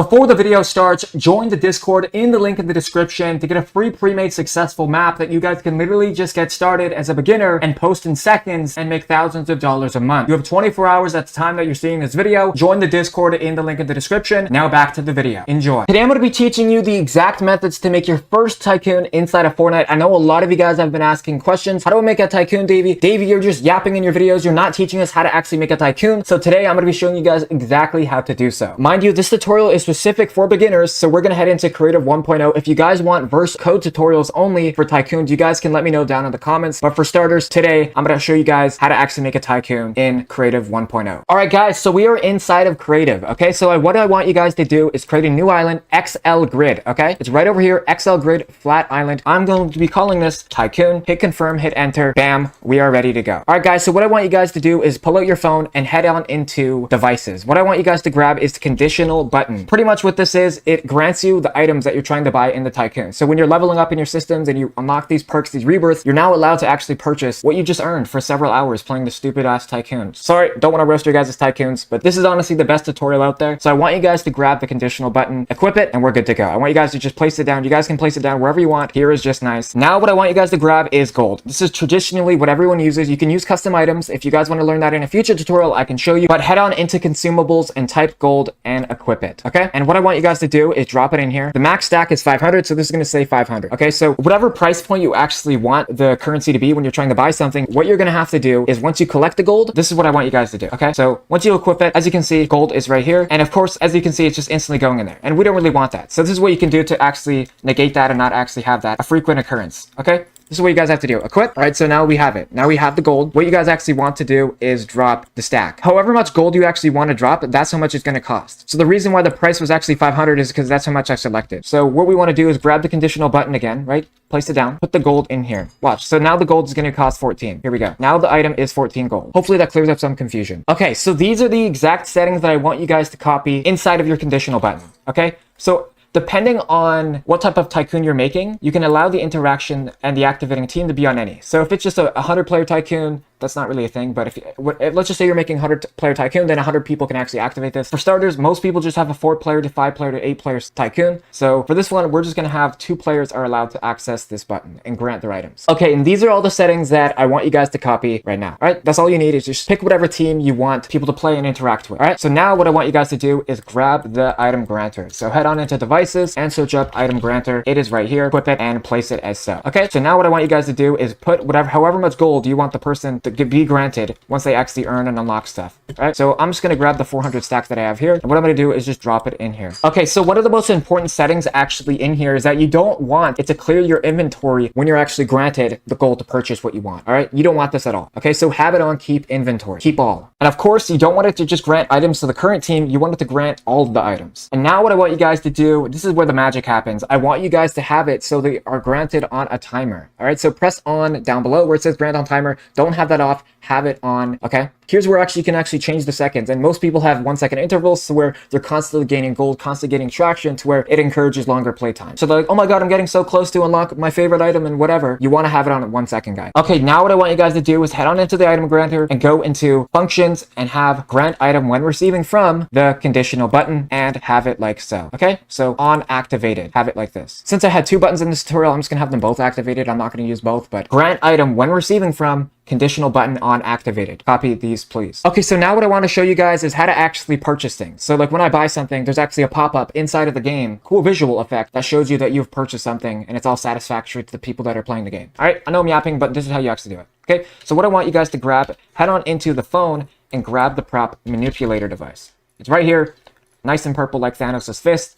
Before the video starts, join the Discord in the link in the description to get a free pre-made successful map that you guys can literally just get started as a beginner and post in seconds and make thousands of dollars a month. You have 24 hours at the time that you're seeing this video. Join the Discord in the link in the description. Now back to the video. Enjoy. Today I'm going to be teaching you the exact methods to make your first Tycoon inside of Fortnite. I know a lot of you guys have been asking questions. How do I make a Tycoon, Davey? Davey, you're just yapping in your videos. You're not teaching us how to actually make a Tycoon. So today I'm going to be showing you guys exactly how to do so. Mind you, this tutorial is specific for beginners, so we're going to head into Creative 1.0. If you guys want verse code tutorials only for Tycoons, you guys can let me know down in the comments. But for starters, today I'm going to show you guys how to actually make a Tycoon in Creative 1.0. All right, guys, so we are inside of Creative. Okay, so what I want you guys to do is create a new island, XL Grid. Okay, it's right over here, XL Grid, flat island. I'm going to be calling this Tycoon. Hit confirm, hit enter. Bam, we are ready to go. All right, guys, so what I want you guys to do is pull out your phone and head on into devices. What I want you guys to grab is the conditional button. Pretty much what this is, it grants you the items that you're trying to buy in the Tycoon. So when you're leveling up in your systems and you unlock these perks, these rebirths, you're now allowed to actually purchase what you just earned for several hours playing the stupid ass Tycoon. Sorry, don't want to roast your guys' Tycoons, but this is honestly the best tutorial out there. So I want you guys to grab the conditional button, equip it, and we're good to go. I want you guys to just place it down. You guys can place it down wherever you want. Here is just nice. Now what I want you guys to grab is gold. This is traditionally what everyone uses. You can use custom items. If you guys want to learn that in a future tutorial, I can show you, but head on into consumables and type gold and equip it. Okay, and what I want you guys to do is drop it in here. The max stack is 500, so this is going to say 500. Okay, so whatever price point you actually want the currency to be when you're trying to buy something, what you're going to have to do is once you collect the gold, this is what I want you guys to do. Okay, so once you equip it, as you can see, gold is right here, and of course, as you can see, it's just instantly going in there, and we don't really want that. So this is what you can do to actually negate that and not actually have that a frequent occurrence. Okay, this is what you guys have to do. Equip. All right, so now we have it. Now we have the gold. What you guys actually want to do is drop the stack. However much gold you actually want to drop, that's how much it's going to cost. So the reason why the price was actually 500 is because that's how much I selected. So what we want to do is grab the conditional button again, right? Place it down, put the gold in here. Watch. So now the gold is going to cost 14. Here we go. Now the item is 14 gold. Hopefully that clears up some confusion. Okay, so these are the exact settings that I want you guys to copy inside of your conditional button. Okay, so depending on what type of Tycoon you're making, you can allow the interaction and the activating team to be on any. So if it's just a 100-player Tycoon, that's not really a thing, but if let's just say you're making 100-player Tycoon, then 100 people can actually activate this. For starters, most people just have a 4-player to 5-player to 8-player Tycoon. So for this one, we're just going to have 2 players are allowed to access this button and grant their items. Okay, and these are all the settings that I want you guys to copy right now. All right, that's all you need is just pick whatever team you want people to play and interact with. All right, so now what I want you guys to do is grab the item granter. So head on into devices and search up item granter. It is right here. Equip it and place it as so. Okay, so now what I want you guys to do is put however much gold you want the person to be granted once they actually earn and unlock stuff. All right, so I'm just going to grab the 400 stack that I have here, and what I'm going to do is just drop it in here. Okay, so one of the most important settings actually in here is that you don't want it to clear your inventory when you're actually granted the gold to purchase what you want. All right, you don't want this at all. Okay, so have it on keep inventory, keep all. And of course, you don't want it to just grant items to the current team. You want it to grant all of the items. And now what I want you guys to do, this is where the magic happens. I want you guys to have it so they are granted on a timer. All right, so press on down below where it says grant on timer. Don't have that off, have it on. Okay, here's where you can actually change the seconds, and most people have 1-second intervals, so where they're constantly gaining gold, constantly gaining traction, to where it encourages longer playtime. So they're like, oh my god, I'm getting so close to unlock my favorite item and whatever. You want to have it on at 1 second, guys. Okay, now what I want you guys to do is head on into the item granter and go into functions and have grant item when receiving from the conditional button and have it like so. Okay, so on activated, have it like this. Since I had 2 buttons in this tutorial, I'm just gonna have them both activated. I'm not gonna use both, but grant item when receiving from conditional button on activated. Copy these, please. Okay, so now what I want to show you guys is how to actually purchase things. So like when I buy something, there's actually a pop-up inside of the game, cool visual effect that shows you that you've purchased something and it's all satisfactory to the people that are playing the game. All right, I know I'm yapping, but this is how you actually do it. Okay, so what I want you guys to grab, head on into the phone and grab the prop manipulator device. It's right here, nice and purple like Thanos' fist.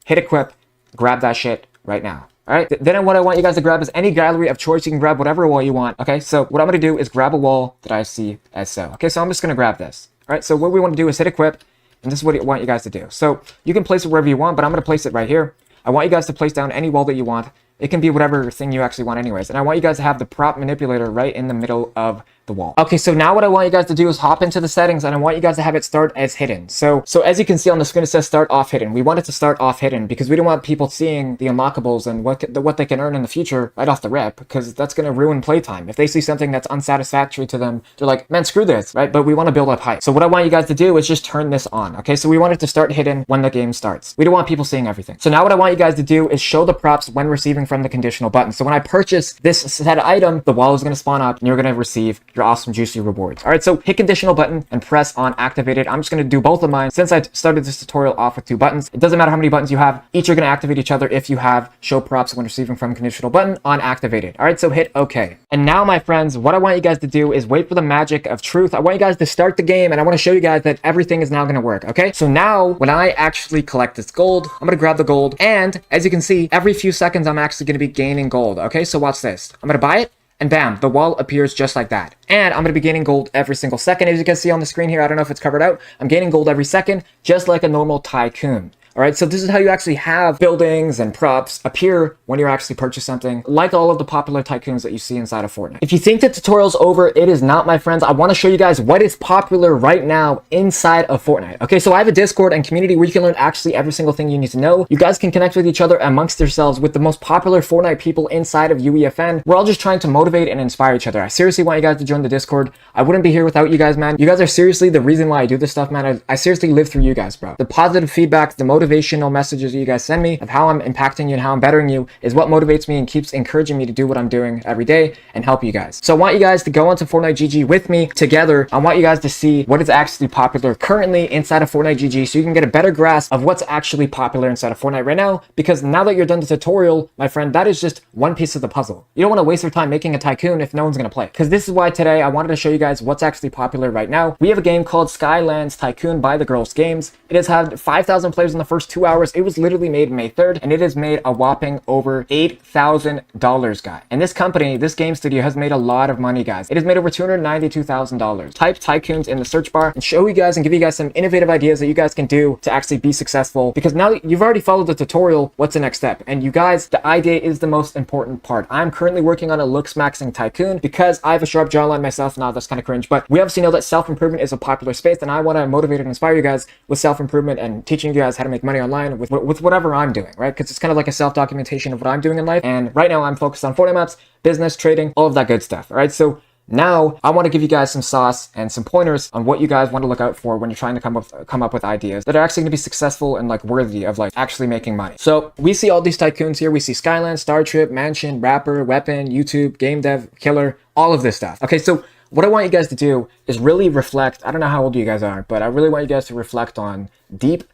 Hit equip, grab that shit right now. All right, then what I want you guys to grab is any gallery of choice. You can grab whatever wall you want. Okay, so what I'm going to do is grab a wall that I see as so. Okay, so I'm just going to grab this. All right, so what we want to do is hit equip, and this is what I want you guys to do. So you can place it wherever you want, but I'm going to place it right here. I want you guys to place down any wall that you want. It can be whatever thing you actually want anyways. And I want you guys to have the prop manipulator right in the middle of the wall. Okay, so now what I want you guys to do is hop into the settings, and I want you guys to have it start as hidden. So as you can see on the screen, it says start off hidden. We want it to start off hidden because we don't want people seeing the unlockables and what they can earn in the future right off the rip, because that's going to ruin playtime. If they see something that's unsatisfactory to them, they're like, man, screw this, right? But we want to build up hype. So what I want you guys to do is just turn this on. Okay, so we want it to start hidden when the game starts. We don't want people seeing everything. So now what I want you guys to do is show the props when receiving from the conditional button. So when I purchase this set item, the wall is going to spawn up and you're going to receive your awesome juicy rewards. All right, so hit conditional button and press on activated. I'm just going to do both of mine since I started this tutorial off with 2 buttons. It doesn't matter how many buttons you have. Each are going to activate each other if you have show props when receiving from conditional button on activated. All right, so hit OK. And now, my friends, what I want you guys to do is wait for the magic of truth. I want you guys to start the game and I want to show you guys that everything is now going to work. Okay, so now when I actually collect this gold, I'm going to grab the gold, and as you can see, every few seconds I'm actually going to be gaining gold. Okay, so watch this. I'm going to buy it, and bam, the wall appears just like that. And I'm going to be gaining gold every single second. As you can see on the screen here, I don't know if it's covered out. I'm gaining gold every second, just like a normal Tycoon. All right, so this is how you actually have buildings and props appear when you actually purchase something, like all of the popular tycoons that you see inside of Fortnite. If you think the tutorial's over, it is not, my friends. I want to show you guys what is popular right now inside of Fortnite. Okay, so I have a Discord and community where you can learn actually every single thing you need to know. You guys can connect with each other amongst yourselves with the most popular Fortnite people inside of UEFN. We're all just trying to motivate and inspire each other. I seriously want you guys to join the Discord. I wouldn't be here without you guys, man. You guys are seriously the reason why I do this stuff, man. I seriously live through you guys, bro. The positive feedback, the motivational messages that you guys send me of how I'm impacting you and how I'm bettering you is what motivates me and keeps encouraging me to do what I'm doing every day and help you guys. So I want you guys to go onto Fortnite GG with me together. I want you guys to see what is actually popular currently inside of Fortnite GG so you can get a better grasp of what's actually popular inside of Fortnite right now, because now that you're done the tutorial, my friend, that is just one piece of the puzzle. You don't want to waste your time making a tycoon if no one's going to play, because this is why today I wanted to show you guys what's actually popular right now. We have a game called Skylands Tycoon by the Girls Games. It has had 5,000 players in the first 2 hours. It was literally made May 3rd, and it has made a whopping over $8,000, guys. And this company, this game studio, has made a lot of money, guys. It has made over $292,000. Type tycoons in the search bar and show you guys and give you guys some innovative ideas that you guys can do to actually be successful, because now that you've already followed the tutorial, what's the next step? And you guys, the idea is the most important part. I'm currently working on a looks maxing tycoon because I have a sharp jawline myself. Now that's kind of cringe, but we obviously know that self-improvement is a popular space, and I want to motivate and inspire you guys with self-improvement and teaching you guys how to make money online with whatever I'm doing, right? Because it's kind of like a self-documentation of what I'm doing in life. And right now I'm focused on Fortnite Maps, business, trading, all of that good stuff. All right, so now I want to give you guys some sauce and some pointers on what you guys want to look out for when you're trying to come up with ideas that are actually going to be successful and like worthy of like actually making money. So we see all these tycoons here. We see Skyland, Star Trip, Mansion, Rapper, Weapon, YouTube, Game Dev, Killer, all of this stuff. Okay, so what I want you guys to do is really reflect. I don't know how old you guys are, but I really want you guys to reflect on deep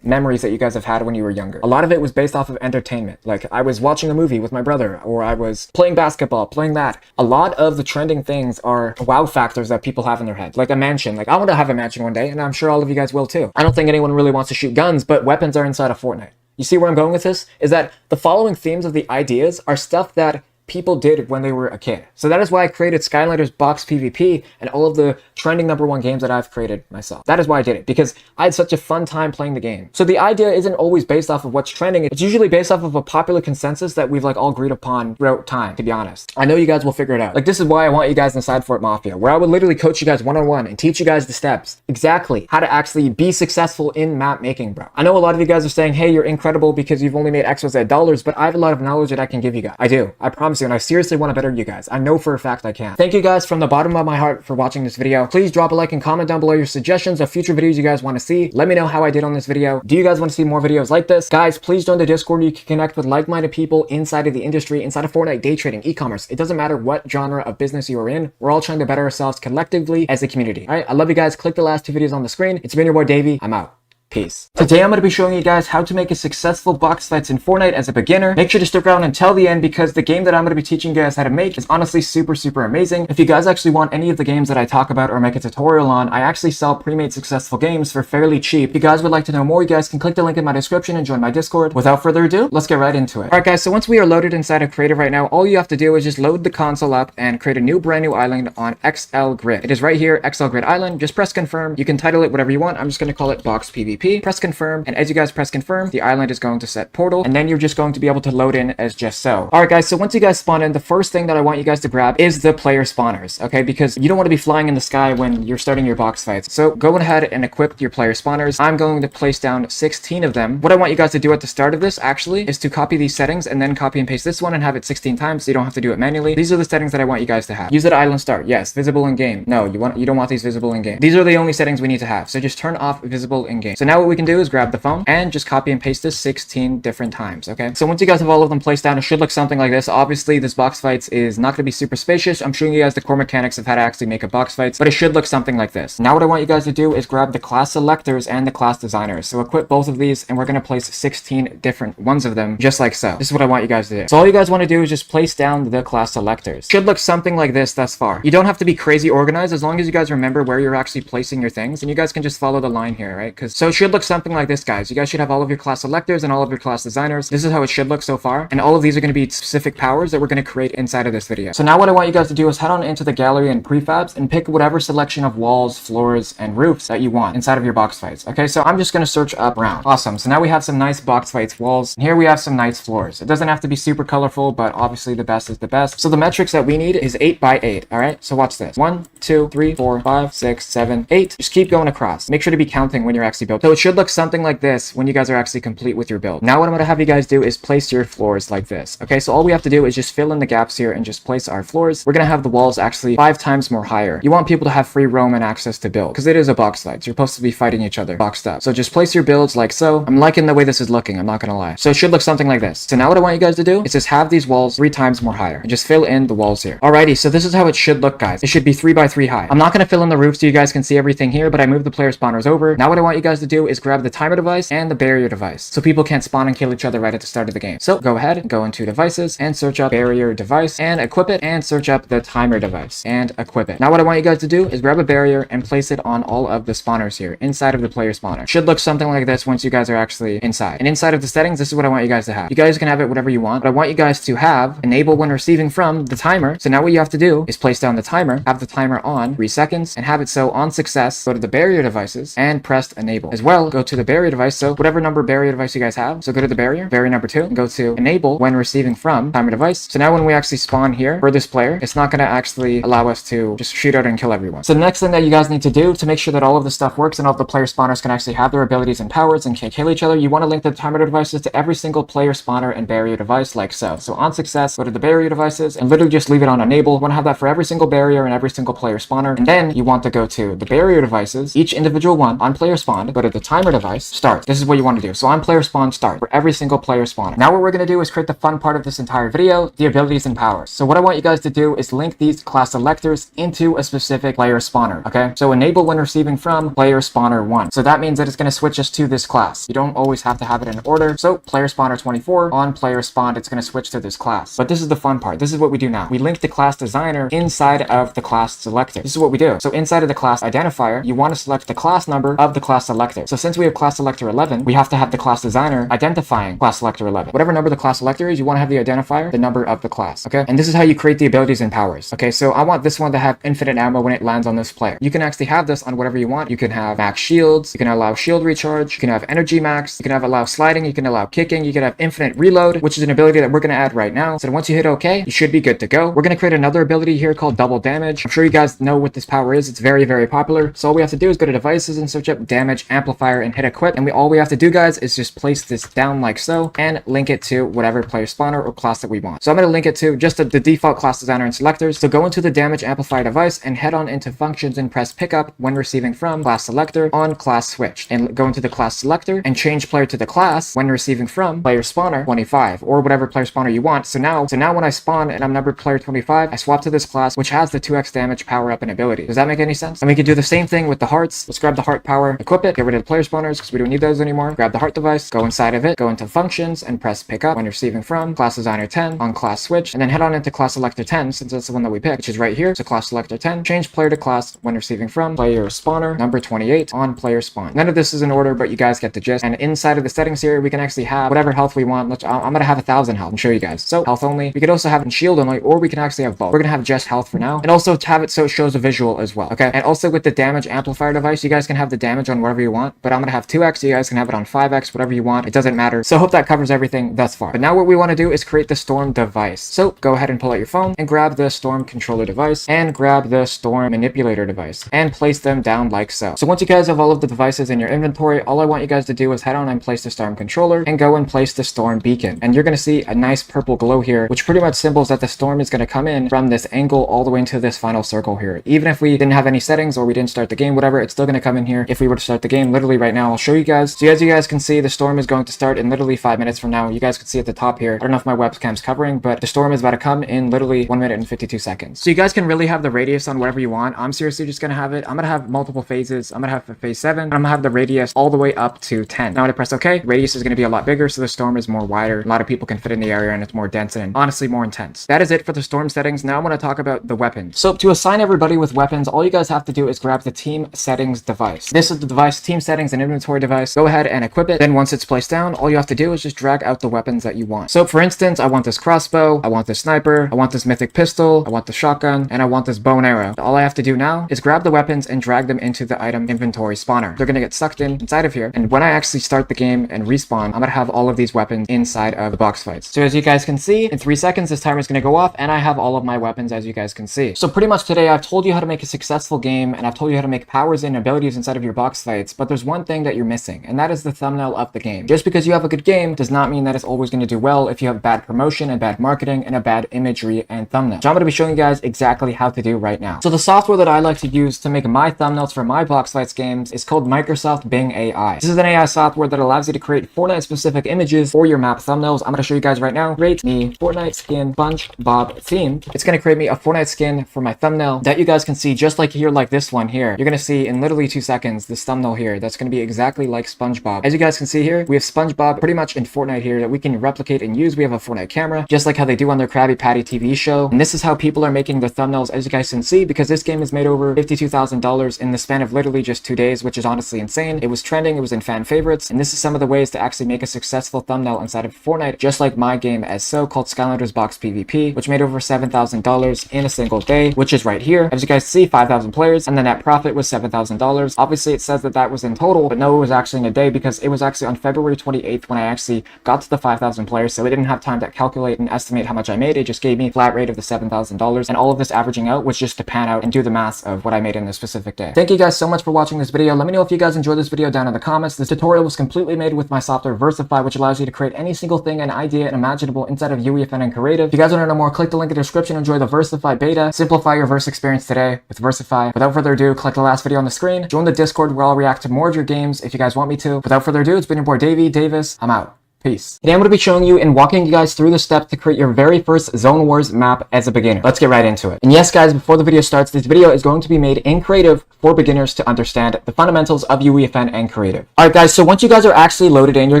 memories that you guys have had when you were younger. A lot of it was based off of entertainment. Like I was watching a movie with my brother, or I was playing basketball, playing that. A lot of the trending things are wow factors that people have in their head. Like a mansion. Like I want to have a mansion one day, and I'm sure all of you guys will too. I don't think anyone really wants to shoot guns, but weapons are inside of Fortnite. You see where I'm going with this? Is that the following themes of the ideas are stuff that people did when they were a kid. So that is why I created Skylanders Box PvP and all of the trending #1 games that I've created myself. That is why I did it, because I had such a fun time playing the game. So the idea isn't always based off of what's trending. It's usually based off of a popular consensus that we've like all agreed upon throughout time, to be honest. I know you guys will figure it out. Like this is why I want you guys inside Fort Mafia, where I would literally coach you guys one-on-one and teach you guys the steps, exactly how to actually be successful in map making, bro. I know a lot of you guys are saying, hey, you're incredible because you've only made XYZ dollars, but I have a lot of knowledge that I can give you guys. I do. I promise you, and I seriously want to better you guys. I know for a fact I can. Thank you guys from the bottom of my heart for watching this video. Please drop a like and comment down below your suggestions of future videos you guys want to see. Let me know how I did on this video. Do you guys want to see more videos like this? Guys, please join the Discord. You can connect with like-minded people inside of the industry, inside of Fortnite, day trading, e-commerce. It doesn't matter what genre of business you are in. We're all trying to better ourselves collectively as a community. All right, I love you guys. Click the last 2 videos on the screen. It's been your boy Davey. I'm out. Peace. Today I'm going to be showing you guys how to make a successful box fights in Fortnite as a beginner. Make sure to stick around until the end, because the game that I'm going to be teaching you guys how to make is honestly super amazing. If you guys actually want any of the games that I talk about or make a tutorial on, I actually sell pre-made successful games for fairly cheap. If you guys would like to know more, you guys can click the link in my description and join my Discord. Without further ado, let's get right into it. Alright guys, so once we are loaded inside of Creative right now, all you have to do is just load the console up and create a brand new island on XL Grid. It is right here, XL Grid Island. Just press confirm. You can title it whatever you want. I'm just going to call it Box PvP. PvP, press confirm, and as you guys press confirm, the island is going to set portal, and then you're just going to be able to load in as just so. Alright guys, so once you guys spawn in, the first thing that I want you guys to grab is the player spawners, okay? Because you don't want to be flying in the sky when you're starting your box fights. So go ahead and equip your player spawners. I'm going to place down 16 of them. What I want you guys to do at the start of this actually is to copy these settings and then copy and paste this one and have it 16 times so you don't have to do it manually. These are the settings that I want you guys to have. Use it at island start. Yes. Visible in game. No, you don't want these visible in game. These are the only settings we need to have. So just turn off visible in game. So now what we can do is grab the phone and just copy and paste this 16 different times, okay? So once you guys have all of them placed down, it should look something like this. Obviously, this box fights is not going to be super spacious. I'm showing you guys the core mechanics of how to actually make a box fights, but it should look something like this. Now what I want you guys to do is grab the class selectors and the class designers. So equip both of these and we're going to place 16 different ones of them just like so. This is what I want you guys to do. So all you guys want to do is just place down the class selectors. Should look something like this thus far. You don't have to be crazy organized as long as you guys remember where you're actually placing your things, and you guys can just follow the line here, right? So it should look something like this, guys. You guys should have all of your class selectors and all of your class designers. This is how it should look so far, and all of these are going to be specific powers that we're going to create inside of this video. So now what I want you guys to do is head on into the gallery and prefabs and pick whatever selection of walls, floors, and roofs that you want inside of your box fights. Okay, so I'm just going to search up round. Awesome. So now we have some nice box fights walls, and here we have some nice floors. It doesn't have to be super colorful, but obviously the best is the best. So the metrics that we need is 8 by 8. All right, so watch this. 1, 2, 3, 4, 5, 6, 7, 8. Just keep going across. Make sure to be counting when you're actually building. So it should look something like this when you guys are actually complete with your build. Now what I'm going to have you guys do is place your floors like this. Okay, so all we have to do is just fill in the gaps here and just place our floors. We're going to have the walls actually 5 times more higher. You want people to have free roam and access to build because it is a box fight. So you're supposed to be fighting each other boxed up. So just place your builds like so. I'm liking the way this is looking. I'm not going to lie. So it should look something like this. So now what I want you guys to do is just have these walls 3 times more higher and just fill in the walls here. Alrighty, so this is how it should look, guys. It should be 3 by 3 high. I'm not going to fill in the roof so you guys can see everything here, but I moved the player spawners over. Now what I want you guys to do is grab the timer device and the barrier device so people can't spawn and kill each other right at the start of the game. So go ahead, go into devices and search up barrier device and equip it, and search up the timer device and equip it. Now what I want you guys to do is grab a barrier and place it on all of the spawners here inside of the player spawner. Should look something like this once you guys are actually inside. And inside of the settings, this is what I want you guys to have. You guys can have it whatever you want, but I want you guys to have enable when receiving from the timer. So now what you have to do is place down the timer, have the timer on 3 seconds, and have it so on success, go to the barrier devices and press enable. As well, go to the barrier device, so whatever number barrier device you guys have. So go to the barrier number 2, and go to enable when receiving from timer device. So now when we actually spawn here for this player, it's not going to actually allow us to just shoot out and kill everyone. So the next thing that you guys need to do to make sure that all of this stuff works and all of the player spawners can actually have their abilities and powers and can't kill each other, you want to link the timer devices to every single player spawner and barrier device like so. So on success, go to the barrier devices and literally just leave it on enable. You want to have that for every single barrier and every single player spawner. And then you want to go to the barrier devices, each individual one on player spawn, go to the timer device, start. This is what you want to do. So on player spawn, start for every single player spawner. Now what we're going to do is create the fun part of this entire video, the abilities and powers. So what I want you guys to do is link these class selectors into a specific player spawner. Okay, so enable when receiving from player spawner 1. So that means that it's going to switch us to this class. You don't always have to have it in order. So player spawner 24 on player spawned, it's going to switch to this class. But this is the fun part. This is what we do now. We link the class designer inside of the class selector. This is what we do. So inside of the class identifier, you want to select the class number of the class selector. So since we have class selector 11, we have to have the class designer identifying class selector 11. Whatever number the class selector is, you want to have the identifier, the number of the class. Okay, and this is how you create the abilities and powers. Okay, so I want this one to have infinite ammo when it lands on this player. You can actually have this on whatever you want. You can have max shields, you can allow shield recharge, you can have energy max, you can have allow sliding, you can allow kicking, you can have infinite reload, which is an ability that we're going to add right now. So once you hit OK, you should be good to go. We're going to create another ability here called double damage. I'm sure you guys know what this power is. It's very, very popular. So all we have to do is go to devices and search up damage amplifier and hit equip. And all we have to do, guys, is just place this down like so and link it to whatever player spawner or class that we want. So I'm going to link it to just the default class designer and selectors. So go into the damage amplifier device and head on into functions and press pickup when receiving from class selector on class switch, and go into the class selector and change player to the class when receiving from player spawner 25 or whatever player spawner you want. So now when I spawn and I'm numbered player 25, I swap to this class which has the 2x damage power up and ability. Does that make any sense? And we can do the same thing with the hearts. Let's grab the heart power, equip it, get rid of the player spawners because we don't need those anymore. Grab the heart device, go inside of it, go into functions and press pick up when receiving from class designer 10 on class switch, and then head on into class selector 10 since that's the one that we picked, which is right here. So class selector 10, change player to class when receiving from player spawner number 28 on player spawn. None of this is in order, but you guys get the gist. And inside of the settings here, we can actually have whatever health we want. I'm gonna have 1,000 health and show you guys. So health only. We could also have shield only, or we can actually have both. We're gonna have just health for now, and also to have it so it shows a visual as well. Okay, and also with the damage amplifier device, you guys can have the damage on whatever you want. want, but I'm gonna have 2x, so you guys can have it on 5x, whatever you want. It doesn't matter. So I hope that covers everything thus far. But now what we want to do is create the Storm device. So go ahead and pull out your phone and grab the Storm controller device and grab the Storm manipulator device and place them down like so. So once you guys have all of the devices in your inventory, all I want you guys to do is head on and place the Storm controller and go and place the Storm beacon. And you're going to see a nice purple glow here, which pretty much symbols that the storm is going to come in from this angle all the way into this final circle here. Even if we didn't have any settings or we didn't start the game, whatever, it's still going to come in here if we were to start the game. Literally right now, I'll show you guys. So as you guys can see, the storm is going to start in literally 5 minutes from now. You guys can see at the top here. I don't know if my webcam's covering, but the storm is about to come in literally 1 minute and 52 seconds. So you guys can really have the radius on whatever you want. I'm seriously just going to have it. I'm going to have multiple phases. I'm going to have phase 7. And I'm going to have the radius all the way up to 10. Now when I press OK, radius is going to be a lot bigger, so the storm is more wider. A lot of people can fit in the area and it's more dense and honestly more intense. That is it for the storm settings. Now I want to talk about the weapons. So to assign everybody with weapons, all you guys have to do is grab the team settings device. This is the device, team settings and inventory device. Go ahead and equip it. Then once it's placed down, all you have to do is just drag out the weapons that you want. So for instance, I want this crossbow, I want this sniper, I want this mythic pistol, I want the shotgun, and I want this bow and arrow. All I have to do now is grab the weapons and drag them into the item inventory spawner. They're going to get sucked inside of here. And when I actually start the game and respawn, I'm going to have all of these weapons inside of the box fights. So as you guys can see, in 3 seconds, this timer is going to go off and I have all of my weapons as you guys can see. So pretty much today, I've told you how to make a successful game and I've told you how to make powers and abilities inside of your box fights, but there's one thing that you're missing, and that is the thumbnail of the game. Just because you have a good game does not mean that it's always going to do well if you have bad promotion and bad marketing and a bad imagery and thumbnail. So I'm going to be showing you guys exactly how to do right now. So the software that I like to use to make my thumbnails for my box fights games is called Microsoft Bing AI. This is an AI software that allows you to create Fortnite specific images for your map thumbnails. I'm going to show you guys right now. Create me Fortnite skin SpongeBob theme. It's going to create me a Fortnite skin for my thumbnail that you guys can see just like here, like this one here. You're going to see in literally 2 seconds this thumbnail here that's going to be exactly like SpongeBob. As you guys can see here, we have SpongeBob pretty much in Fortnite here that we can replicate and use. We have a Fortnite camera, just like how they do on their Krabby Patty TV show. And this is how people are making their thumbnails, as you guys can see, because this game has made over $52,000 in the span of literally just 2 days, which is honestly insane. It was trending, it was in fan favorites, and this is some of the ways to actually make a successful thumbnail inside of Fortnite, just like my game as so called Skylanders Box PvP, which made over $7,000 in a single day, which is right here. As you guys see, 5,000 players, and the net profit was $7,000. Obviously, it says that that was in total, but no, it was actually in a day because it was actually on February 28th when I actually got to the 5,000 players, so it didn't have time to calculate and estimate how much I made. It just gave me a flat rate of the $7,000, and all of this averaging out was just to pan out and do the math of what I made in this specific day. Thank you guys so much for watching this video. Let me know if you guys enjoyed this video down in the comments. This tutorial was completely made with my software Verseify, which allows you to create any single thing and idea and imaginable inside of UEFN and Creative. If you guys want to know more, click the link in the description. Enjoy the Verseify beta. Simplify your verse experience today with Verseify. Without further ado, click the last video on the screen. Join the Discord where I'll react to more of your games if you guys want me to. Without further ado, it's been your boy Davey Davis. I'm out. Peace. Today I'm going to be showing you and walking you guys through the steps to create your very first Zone Wars map as a beginner. Let's get right into it. And yes guys, before the video starts, this video is going to be made in Creative for beginners to understand the fundamentals of UEFN and Creative. Alright guys, so once you guys are actually loaded in, you're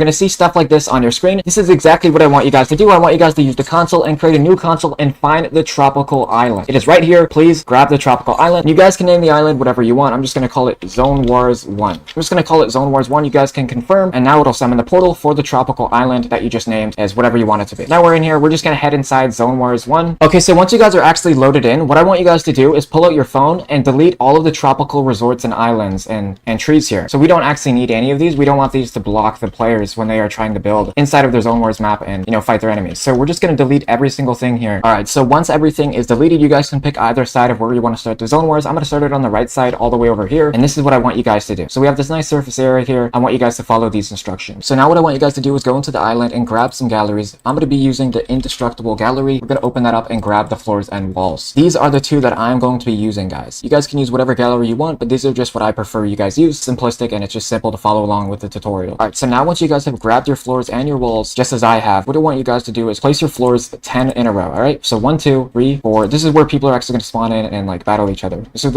going to see stuff like this on your screen. This is exactly what I want you guys to do. I want you guys to use the console and create a new console and find the tropical island. It is right here. Please grab the tropical island. You guys can name the island whatever you want. I'm just going to call it Zone Wars 1. I'm just going to call it Zone Wars 1. You guys can confirm, and now it'll summon the portal for the tropical island that you just named as whatever you want it to be. Now we're in here. We're just going to head inside Zone Wars 1. Okay, so once you guys are actually loaded in, what I want you guys to do is pull out your phone and delete all of the tropical resorts and islands and trees here. So we don't actually need any of these. We don't want these to block the players when they are trying to build inside of their Zone Wars map and, you know, fight their enemies. So we're just going to delete every single thing here. All right, so once everything is deleted, you guys can pick either side of where you want to start the Zone Wars. I'm going to start it on the right side all the way over here. And this is what I want you guys to do. So we have this nice surface area here. I want you guys to follow these instructions. So now what I want you guys to do is go into the island and grab some galleries. I'm going to be using the indestructible gallery. We're going to open that up and grab the floors and walls. These are the two that I'm going to be using, guys. You guys can use whatever gallery you want, but these are just what I prefer you guys use. Simplistic, and it's just simple to follow along with the tutorial. All right, so now once you guys have grabbed your floors and your walls, just as I have, what I want you guys to do is place your floors 10 in a row. All right, so 1, 2, 3, 4. This is where people are actually going to spawn in and like battle each other. This is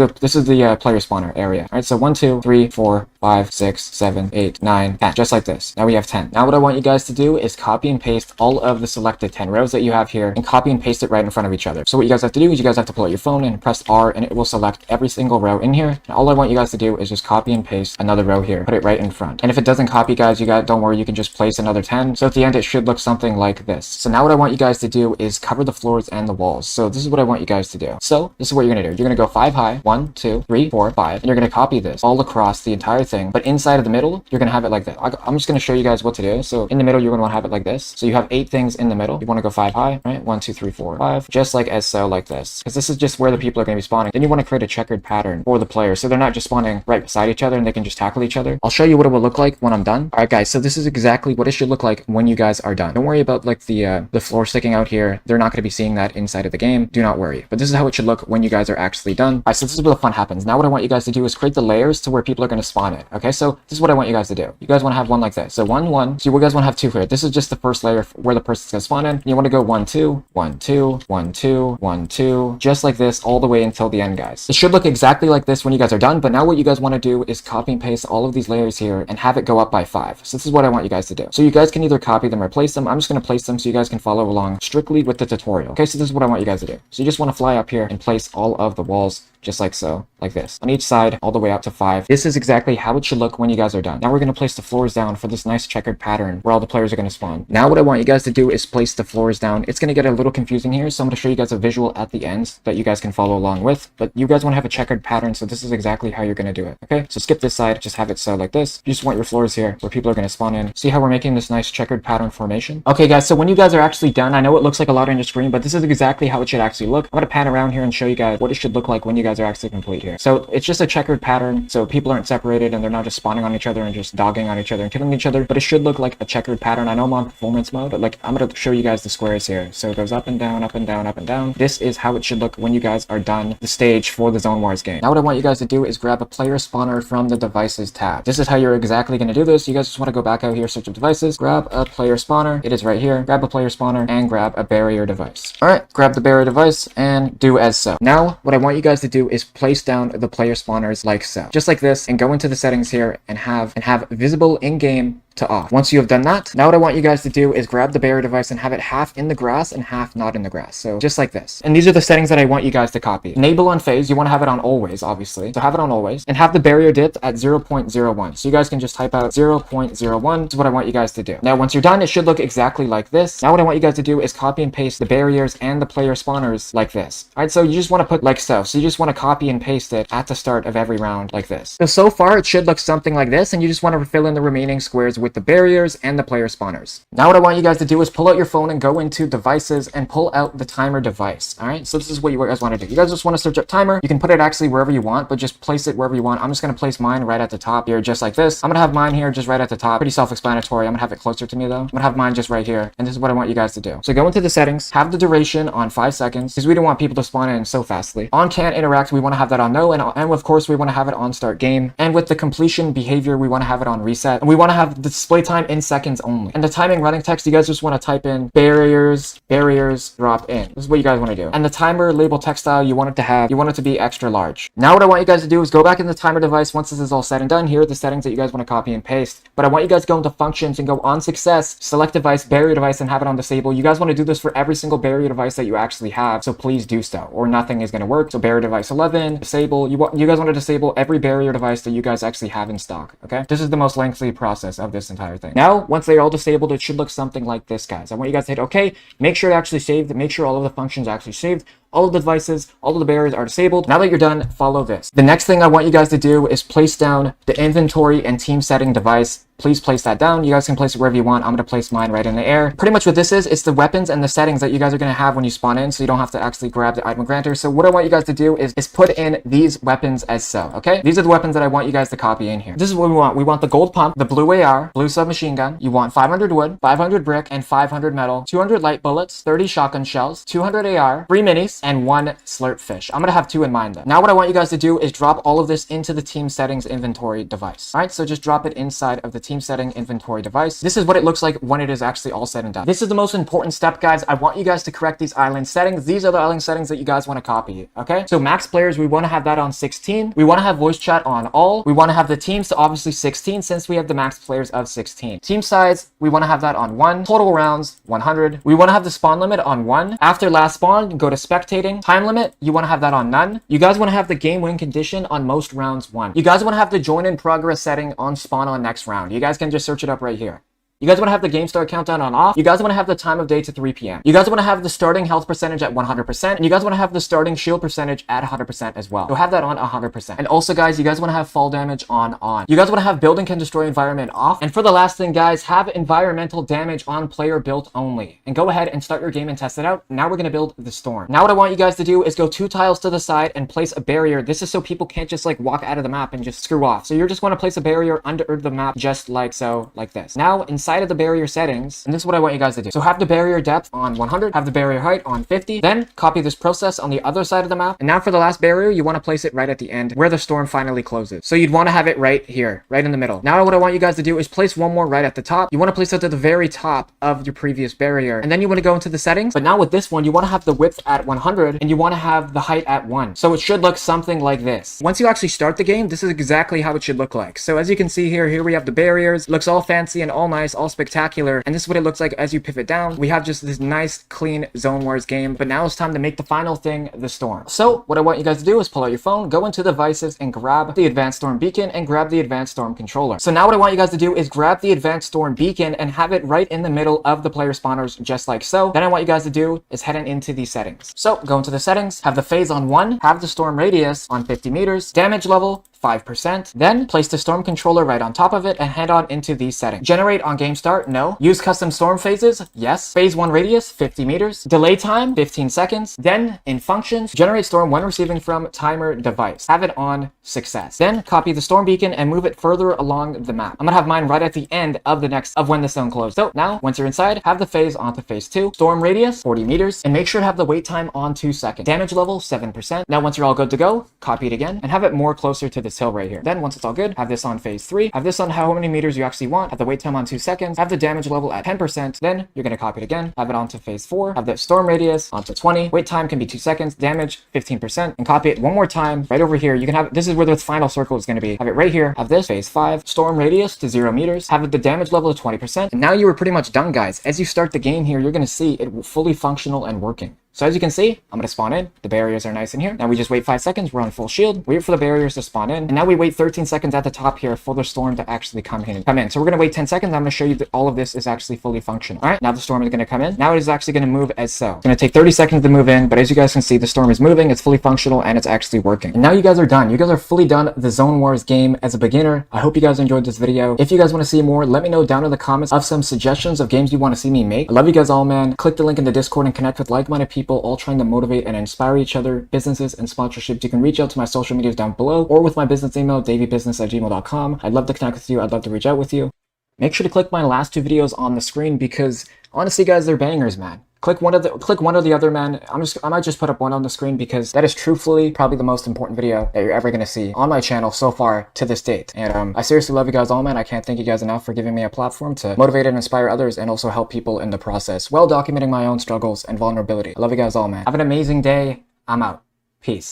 the player spawner area. All right, so 1, 2, 3, 4, 5, 6, 7, 8, 9, 10, just like this. Now we have 10. Now what I want you guys guys to do is copy and paste all of the selected 10 rows that you have here and copy and paste it right in front of each other. So what you guys have to do is you guys have to pull out your phone and press R, and it will select every single row in here. And all I want you guys to do is just copy and paste another row here, put it right in front. And if it doesn't copy, guys, don't worry, you can just place another 10. So at the end, it should look something like this. So now what I want you guys to do is cover the floors and the walls. So this is what I want you guys to do. So this is what you're gonna do. You're gonna go 5 high, 1, 2, 3, 4, 5, and you're gonna copy this all across the entire thing. But inside of the middle, you're gonna have it like this. I'm just gonna show you guys what to do. So in the middle, you're gonna want to have it like this. So you have 8 things in the middle. You want to go 5 high, right? 1, 2, 3, 4, 5, just like as so, like this. Because this is just where the people are gonna be spawning. Then you want to create a checkered pattern for the players, so they're not just spawning right beside each other and they can just tackle each other. I'll show you what it will look like when I'm done. All right, guys. So this is exactly what it should look like when you guys are done. Don't worry about like the floor sticking out here. They're not going to be seeing that inside of the game. Do not worry. But this is how it should look when you guys are actually done. All right, so this is where the fun happens. Now what I want you guys to do is create the layers to where people are going to spawn in. Okay, so this is what I want you guys to do. You guys want to have one like this. So 1, 1. So you guys want to have 2 here. This is just the first layer where the person's going to spawn in. And you want to go 1, 2, 1, 2, 1, 2, 1, 2, just like this all the way until the end, guys. It should look exactly like this when you guys are done. But now what you guys want to do is copy and paste all of these layers here and have it go up by 5. So this is what I want you guys to do. So you guys can either copy them or place them. I'm just going to place them so you guys can follow along strictly with the tutorial. Okay, so this is what I want you guys to do. So you just want to fly up here and place all of the walls just like so, like this, on each side, all the way up to 5. This is exactly how it should look when you guys are done. Now we're going to place the floors down for this nice checkered pattern where all the players are going to spawn. Now what I want you guys to do is place the floors down. It's going to get a little confusing here, so I'm going to show you guys a visual at the end that you guys can follow along with, but you guys want to have a checkered pattern, so this is exactly how you're going to do it. Okay, so skip this side, just have it so like this. You just want your floors here where people are going to spawn in. See how we're making this nice checkered pattern formation? Okay, guys, so when you guys are actually done, I know it looks like a lot on your screen, but this is exactly how it should actually look. I'm going to pan around here and show you guys what it should look like when you guys are actually complete here. So it's just a checkered pattern, so people aren't separated and they're not just spawning on each other and just dogging on each other and killing each other, but it should look like a checkered pattern. I know I'm on performance mode, but like I'm going to show you guys the squares here. So it goes up and down, up and down, up and down. This is how it should look when you guys are done the stage for the Zone Wars game. Now what I want you guys to do is grab a player spawner from the devices tab. This is how you're exactly going to do this. You guys just want to go back out here, search of devices, grab a player spawner. It is right here. Grab a player spawner and grab a barrier device. All right, grab the barrier device and do as so. Now what I want you guys to do is place down the player spawners like so, just like this, and go into the settings here and have visible in-game to off. Once you have done that, now what I want you guys to do is grab the barrier device and have it half in the grass and half not in the grass. So just like this. And these are the settings that I want you guys to copy. Enable on phase, you want to have it on always, obviously. So have it on always, and have the barrier depth at 0.01. So you guys can just type out 0.01. This is what I want you guys to do. Now once you're done, it should look exactly like this. Now what I want you guys to do is copy and paste the barriers and the player spawners like this. All right, so you just want to put like so. So you just want to copy and paste it at the start of every round like this. So far it should look something like this, and you just want to fill in the remaining squares with the barriers and the player spawners. Now what I want you guys to do is pull out your phone and go into devices and pull out the timer device. All right, so this is what you guys want to do. You guys just want to search up timer. You can put it actually wherever you want, but just place it wherever you want. I'm just going to place mine right at the top here, just like this. I'm going to have mine here just right at the top. Pretty self-explanatory. I'm going to have it closer to me though. I'm going to have mine just right here, and this is what I want you guys to do. So go into the settings, have the duration on 5 seconds, because we don't want people to spawn in so fastly. On can't interact, we want to have that on no, and of course we want to have it on start game. And with the completion behavior, we want to have it on reset, and we want to have the display time in seconds only. And the timing running text, you guys just want to type in barriers drop in. This is what you guys want to do. And the timer label text style, you want it to be extra large. Now what I want you guys to do is go back in the timer device. Once this is all said and done, here are the settings that you guys want to copy and paste. But I want you guys to go into functions and go on success, select device, barrier device, and have it on disable. You guys want to do this for every single barrier device that you actually have, so please do so, or nothing is going to work. So barrier device 11, disable. You guys want to disable every barrier device that you guys actually have in stock. Okay, this is the most lengthy process of this entire thing. Now once they're all disabled, it should look something like this, guys. I want you guys to hit okay, make sure it actually saved, make sure all of the functions are actually saved, all of the devices, all of the barriers are disabled. Now that you're done, follow this. The next thing I want you guys to do is place down the inventory and team setting device. Please place that down. You guys can place it wherever you want. I'm going to place mine right in the air. Pretty much what this is, it's the weapons and the settings that you guys are going to have when you spawn in, so you don't have to actually grab the item granter. So what I want you guys to do is put in these weapons as so, okay? These are the weapons that I want you guys to copy in here. This is what we want. We want the gold pump, the blue AR, blue submachine gun. You want 500 wood, 500 brick, and 500 metal, 200 light bullets, 30 shotgun shells, 200 AR, 3 minis, and 1 slurp fish. I'm gonna have 2 in mind though. Now what I want you guys to do is drop all of this into the team settings inventory device. All right, so just drop it inside of the team setting inventory device. This is what it looks like when it is actually all said and done. This is the most important step, guys. I want you guys to correct these island settings. These are the island settings that you guys want to copy, okay? So max players, we want to have that on 16. We want to have voice chat on all. We want to have the teams to obviously 16 since we have the max players of 16. Team size, we want to have that on 1. Total rounds, 100. We want to have the spawn limit on 1. After last spawn, go to spectating. Time limit, you want to have that on none. You guys want to have the game win condition on most rounds 1. You guys want to have the join in progress setting on spawn on next round. You guys can just search it up right here. You guys want to have the game start countdown on off. You guys want to have the time of day to 3 p.m. You guys want to have the starting health percentage at 100%. And you guys want to have the starting shield percentage at 100% as well. So have that on 100%. And also, guys, you guys want to have fall damage on. You guys want to have building can destroy environment off. And for the last thing, guys, have environmental damage on player built only. And go ahead and start your game and test it out. Now we're going to build the storm. Now what I want you guys to do is go 2 tiles to the side and place a barrier. This is so people can't just like walk out of the map and just screw off. So you're just want to place a barrier under the map just like so, like this. Now inside of the barrier settings, and this is what I want you guys to do. So have the barrier depth on 100, have the barrier height on 50, then copy this process on the other side of the map. And now for the last barrier, you want to place it right at the end where the storm finally closes. So you'd want to have it right here, right in the middle. Now what I want you guys to do is place one more right at the top. You want to place it at the very top of your previous barrier. And then you want to go into the settings. But now with this one, you want to have the width at 100 and you want to have the height at 1. So it should look something like this. Once you actually start the game, this is exactly how it should look like. So as you can see here we have the barriers. It looks all fancy and all nice, all spectacular. And this is what it looks like as you pivot down. We have just this nice, clean Zone Wars game. But now it's time to make the final thing, the storm. So what I want you guys to do is pull out your phone, go into devices and grab the Advanced Storm Beacon and grab the Advanced Storm Controller. So now what I want you guys to do is grab the Advanced Storm Beacon and have it right in the middle of the player spawners, just like so. Then I want you guys to do is head into these settings. So go into the settings, have the phase on 1, have the storm radius on 50 meters, damage level 5%. Then place the storm controller right on top of it and head on into these settings. Generate on game start, no. Use custom storm phases, yes. Phase 1 radius, 50 meters. Delay time, 15 seconds. Then in functions, generate storm when receiving from timer device. Have it on success. Then copy the storm beacon and move it further along the map. I'm gonna have mine right at the end of when the zone closed. So now, once you're inside, have the phase onto phase 2. Storm radius, 40 meters. And make sure to have the wait time on 2 seconds. Damage level, 7%. Now once you're all good to go, copy it again and have it more closer to this hill right here. Then once it's all good, have this on phase 3. Have this on how many meters you actually want. Have the wait time on 2 seconds. Have the damage level at 10%. Then you're gonna copy it again. Have it onto phase 4. Have the storm radius onto 20. Wait time can be 2 seconds. Damage 15%. And copy it one more time right over here. You can have this is where the final circle is gonna be. Have it right here. Have this phase 5. Storm radius to 0 meters. Have the damage level to 20%. And now you are pretty much done, guys. As you start the game here, you're gonna see it fully functional and working. So as you can see, I'm gonna spawn in. The barriers are nice in here. Now we just wait 5 seconds. We're on full shield. Wait for the barriers to spawn in. And now we wait 13 seconds at the top here for the storm to actually come in. So we're gonna wait 10 seconds. I'm gonna show you that all of this is actually fully functional. All right, now the storm is gonna come in. Now it is actually gonna move as so. It's gonna take 30 seconds to move in, but as you guys can see, the storm is moving. It's fully functional and it's actually working. And now you guys are done. You guys are fully done the Zone Wars game as a beginner. I hope you guys enjoyed this video. If you guys wanna see more, let me know down in the comments of some suggestions of games you wanna see me make. I love you guys all, man. Click the link in the Discord and connect with like-minded people all trying to motivate and inspire each other, businesses and sponsorships. You can reach out to my social medias down below or with my business email, davybusiness@gmail.com. I'd love to connect with you. I'd love to reach out with you. Make sure to click my last 2 videos on the screen because honestly, guys, they're bangers, man. Click one or the other, man. I might just put up one on the screen because that is truthfully probably the most important video that you're ever gonna see on my channel so far to this date. And I seriously love you guys all, man. I can't thank you guys enough for giving me a platform to motivate and inspire others and also help people in the process while documenting my own struggles and vulnerability. I love you guys all, man. Have an amazing day. I'm out. Peace.